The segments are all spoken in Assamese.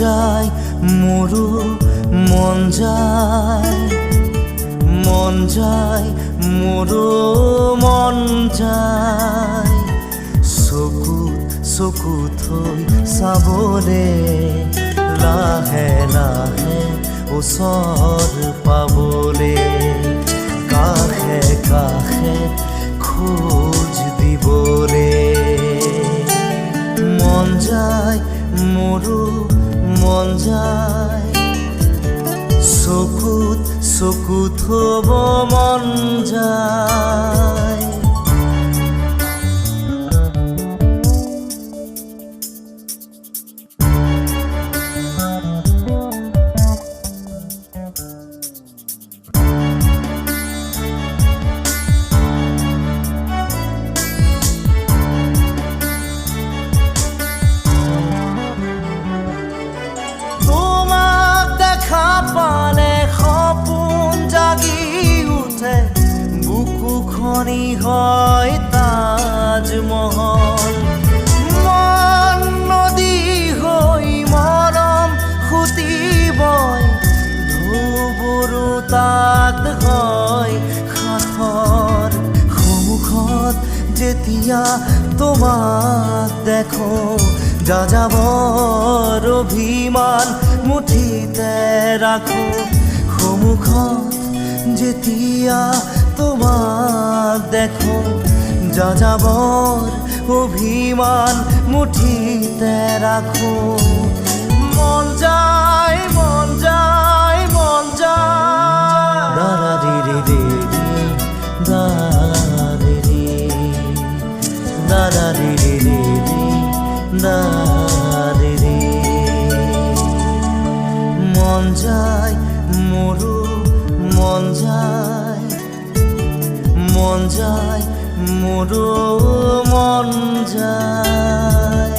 যায় মোৰো মন যায় মোৰো মন যায় চকু থৈ চাবলে লাহে লাহে ওচৰ পাবলে কাষে কাষে খোজ দিবলে মন যায় মোৰো মন যায় চকু থব মন যায় বুকুখনি হয় তাজমহল মন নদী হৈ মৰম সুতি বয় ঢৌবোৰো তাত হয় সাঁথৰ সন্মুখত যেতিয়া তোমাক দেখো যাযাবৰ অভিমান মুঠিতে ৰাখো সন্মুখত যেতিয়া তোমাক দেখো যাযাবৰ অভিমান মুঠিতে ৰাখো মন যায় মন যায় মন যায় দাৰা ৰে ৰে দাৰে ৰে দাৰা ৰে ৰে দাৰে ৰে মন যায় মোৰো মন যায় মোৰো মন যায়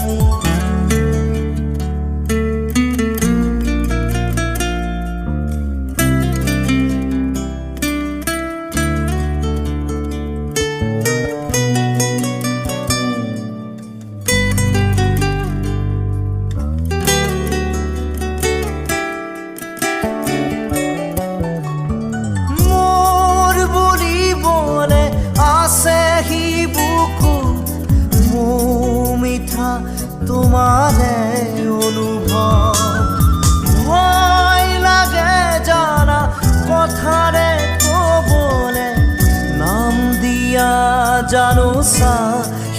তোমাৰে অনুভৱ ভয় লাগে জানা কথাৰে ক'বলে নাম দিয়া জানো চা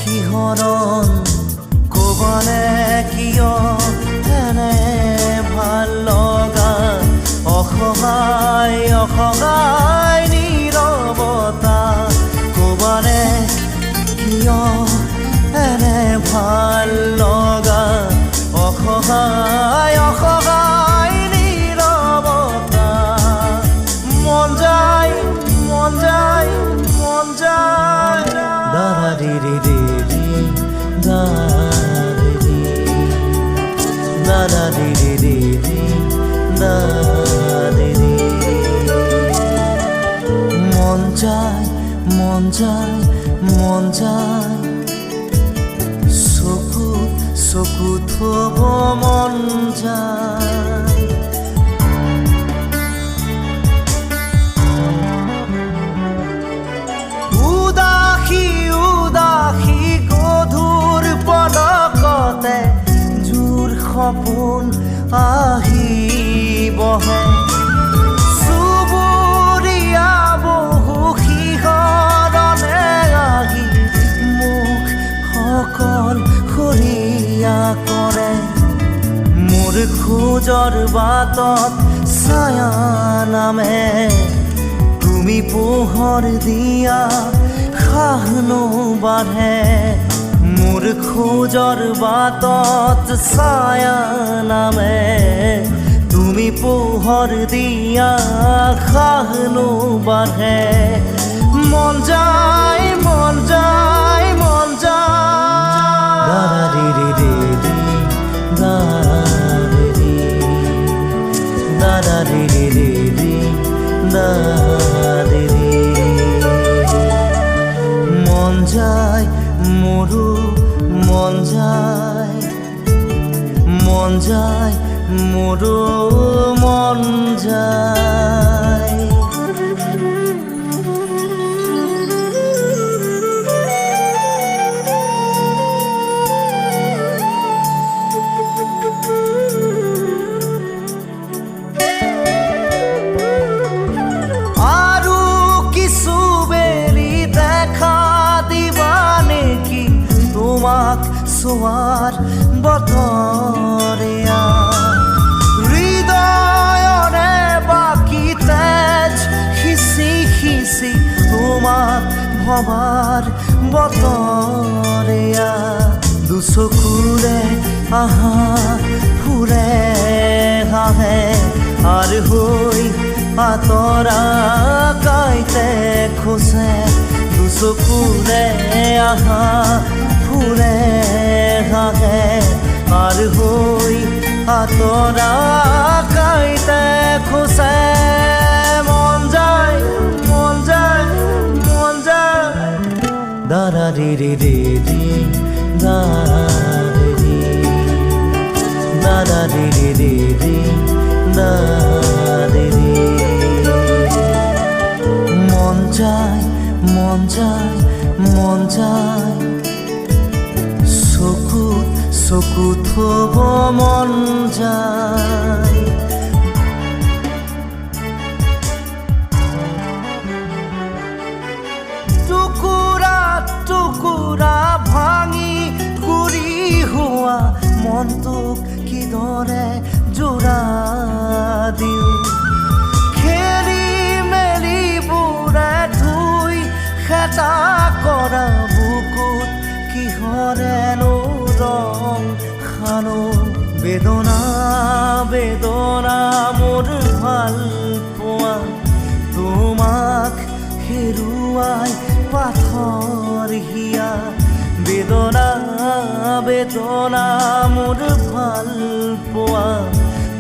শিহৰণ ক'বলে কিয় এনে ভাল লগা অসহায় নীৰৱতা ক'বলে কিয় এনে ভাল লগা অসহায় নীৰৱতা মন যায় মন যায় মন যায় দাৰা ৰে ৰে দাৰে ৰে দাৰা ৰে ৰে দাৰে ৰে মন যায় মন যায় মন যায় চকু থব মন যায় উদাসী গধুৰ পলকতে জোৰ সপোন আহি বহে চুবুৰীয়া বহু শিহৰণে আহি মোক সকল খৰিয়া কৰে মোৰ খোজৰ বাটত ছায়া নামে তুমি পোহৰ দিয়া খাহনো বাঢ়ে মোৰ খোজৰ বাটত ছায়া নামে তুমি পোহৰ দিয়া খাহনো বাঢ়ে মন যায় মন যায় মন যায় দাৰা ৰে ৰে দাৰে ৰে দাৰা ৰে ৰে দাৰে ৰে মন যায় মোৰো মন যায় মোৰো মন যায় আৰু কিছু বেলি দেখা দিবা নেকি তোমাক চোৱাৰ বতৰে হৃদয়ৰে বাকী তেজ সিঁচি তোমাক ভবাৰ বতৰে দুচকুৰে আহা ফুৰে হাহে আৰু হৈ আঁতৰা কাইতে খোজে দুচকুৰে আহা ফুৰে হাহে আৰু হৈ আঁতৰা কাইতে খোজে মন যায় মন যায় মন যায় দাৰা ৰে ৰে ৰে ৰে দাৰা ৰে দাৰা ৰে ৰে ৰে ৰে দাৰা ৰে মন যায় মন যায় মন যায় চকুত থব মন যায় টুকুৰা টুকুৰা ভাঙি গুৰি হোৱা মনটোক কিদৰে জোৰা দিওঁ খেলি মেলি বুঢ়া ধুই খেতা কৰা বুকুত কিহৰেনো ৰং খানো বেদনা বেদনা মোৰ ভাল পোৱা তোমাক হেৰুৱাই পাথৰ হিয়া বেদনা বেদনা মোৰ ভাল পোৱা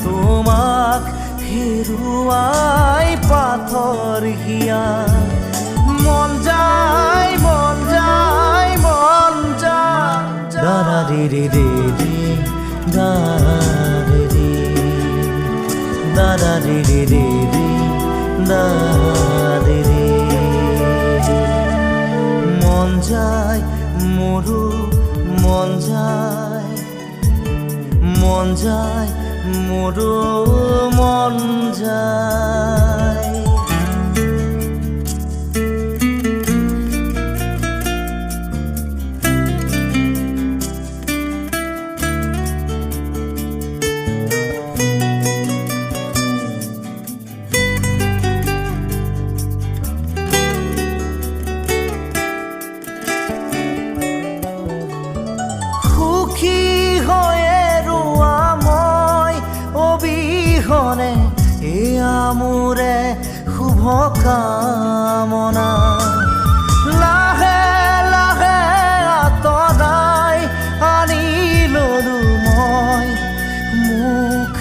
তোমাক হেৰুৱাই পাথৰ হিয়া মন যায় মন যায় মন যায় দাৰা ৰে ৰে ৰে ৰে দাৰা ৰে ৰে দাৰা ৰে ৰে ৰে ৰে দাৰা ৰে ৰে মন যায় মোৰো মন যায় মন যায় মোৰো মন যায় এয়া মোৰে শুভ কামনা লাহে লাহে আঁতৰাই আনি ললো মই মুখ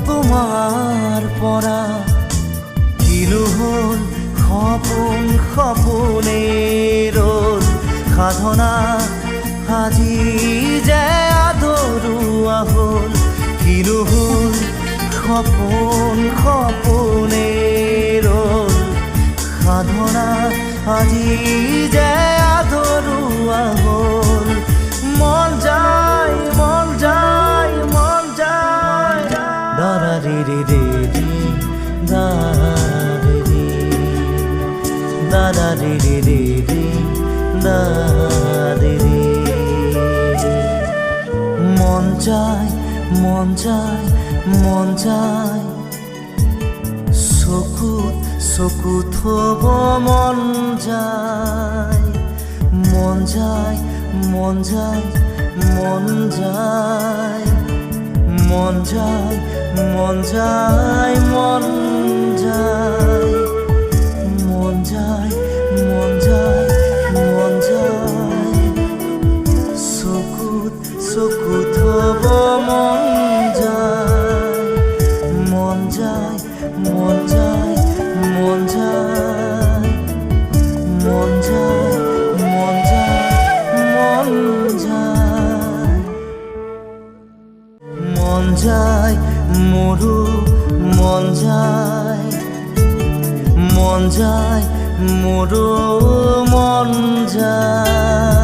তোমাৰ পৰা কিনো হ'ল সপোন সপোনে ৰ'ল সাধনা আজি যে আদৰুৱা হ'ল কিনো হ'ল সপোন সপোনে ৰ'ল সাধনা আজি যে আদৰুৱা হ'ল মন যায় মন যায় মন যায় দাৰা ৰে ৰে ৰে ৰে দাৰা ৰে ৰে দাৰা ৰে ৰে ৰে ৰে দাৰা ৰে ৰে মন যায় মন যায় মন যায় চকুত থব মন যায় মন যায় মন যায় মন যায় মন যায় মন যায় মন যায় মন যায় মন যায় মন যায় চকুত থব মন যায় মন যায় মন যায় মন যায় মন যায় মন যায় মন যায় মন যায় মোরো মন যায় মোরো মন যায়।